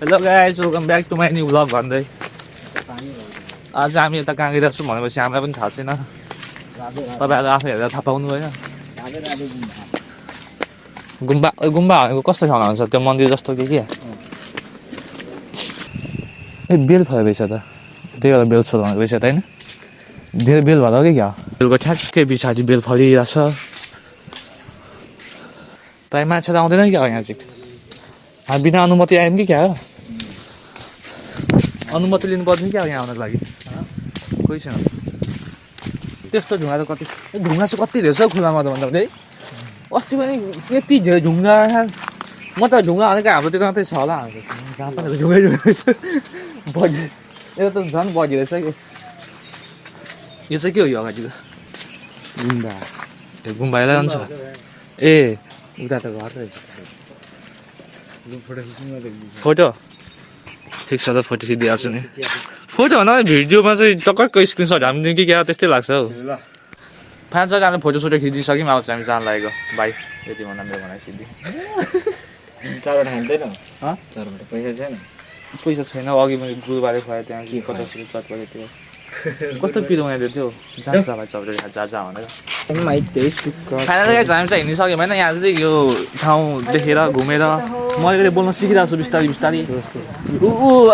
Hello guys, welcome back to my new vlog भन्दै आज हामी यता कहाँ गइरहेको छौँ भनेपछि हामीलाई पनि थाहा छैन तपाईहरु आफै हेरेर थाहा पाउनु भयो गुम्बा गुम्बा भनेको कस्तो ठाउँमा हुन्छ त्यो मन्दिर जस्तो के ए बेल भयो रहेछ त त्यही भएर बेल छोल भनेको रहेछ त हैन धेरै बेल भयो के क्या बेलको ठ्याक्कै पछाडि बेल फलिरहेछ तै मान्छे त आउँदैन क्या यहाँ चाहिँ हामी बिना अनुमति आयौँ कि क्या हो अनुमति लिनु पर्दैन क्या यहाँ आउनको लागि कोही छैन त्यस्तो ढुङ्गा त कति ढुङ्गा चाहिँ कति धेरै छ खुलामा त भन्दा है अस्ति पनि यति धेरै ढुङ्गा म त ढुङ्गा भनेको हाम्रोतिर मात्रै छ होला जहाँ पनि ढुङ्गै रहेछ बढी यो त झन् बढी रहेछ कि यो चाहिँ के हो यो अगाडिको गुम्बा त्यो गुम्बा यसलाई जान्छ ए उता त घर रहेछ फोटो ठिक छ त फोटो खिचिदिइहाल्छु नि फोटो भन्दा भिडियोमा चाहिँ टक्क स्क्रिनसट हाल्नु कि क्या त्यस्तै लाग्छ हौ फ्यान चाहिँ हामीले फोटो सोटो खिचिसक्यौँ अब चाहिँ हामी जान लागेको बाई यति भन्दा मेरो भनाइ सिद्धि चारवटा खाँदैन चारवटा पैसा छैन पैसा छैन अघि मैले गुरुबारे खुवाएँ त्यहाँ कि 50 रुपियाँ चट पऱ्यो त्यो कस्तो पिरो उनीहरू थियो जान्छ भाइ चौधरी जा भनेर फाइनल गाइज हामी चाहिँ हिँडिसक्यौँ होइन यहाँ चाहिँ यो ठाउँ देखेर घुमेर मैले बोल्न सिकिरहेको छु बिस्तारै बिस्तारै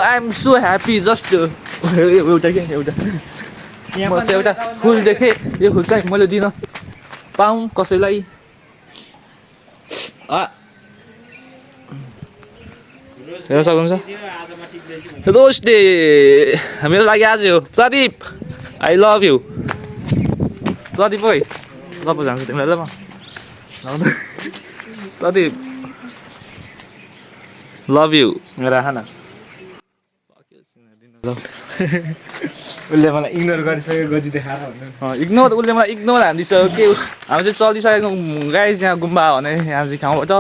I am so happy just एउटा के एउटा म चाहिँ एउटा फुल देखेँ यो फुल चाहिँ मैले दिन पाऊँ कसैलाई हेर्न सक्नुहुन्छ रोज डे मेरो लागि आज हो Pradeep I love you Pradeep ओइ ल पो जान्छु तिमीलाई ल म प्रदीप लभ यु राख न उसले मलाई इग्नोर गरिसक्यो गजी देखाएर इग्नोर उसले मलाई इग्नोर हानिदिइसक्यो के हामी चाहिँ चलिसकेको गाइस यहाँ गुम्बा भने यहाँ चाहिँ ठाउँबाट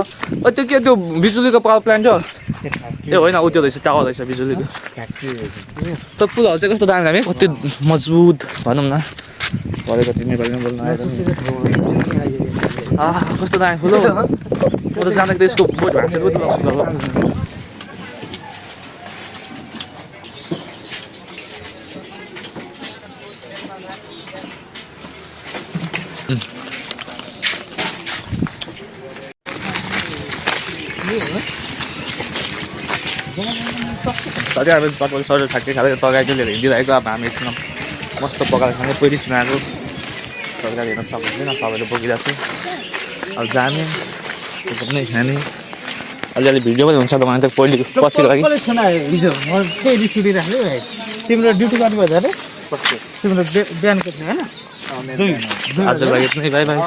त्यो के त्यो बिजुलीको पावर प्लान्ट हो ए होइन उ त्यो रहेछ टावर रहेछ बिजुलीको त्यो पुलहरू चाहिँ कस्तो दामी दामी कति मजबुत भनौँ न परेको त्यो नेपालीमा बोल्नु आएर कस्तो दामी फुल हो म त जाँदाखेरि यसको बोट भाँचेर पो लग्छु ल सधैँ अब चटपटी सर ठ्याक्कै खाँदै तरकारी चाहिँ लिएर हिँडिरहेको अब हामी एकछिन मस्त पकाएर खाने पहिली सुनाएको तरकारी हेर्न सक्दैन सबैले बोकिरहेको छु अब जाने नै खाने अलिअलि भिडियो पनि हुन्छ तपाईँ चाहिँ पहिली पछि लागि तिम्रो ड्युटी गर्नुभयो अरे कस्तो तिम्रो बिहानको थियो होइन आज लागि पनि बाई बाई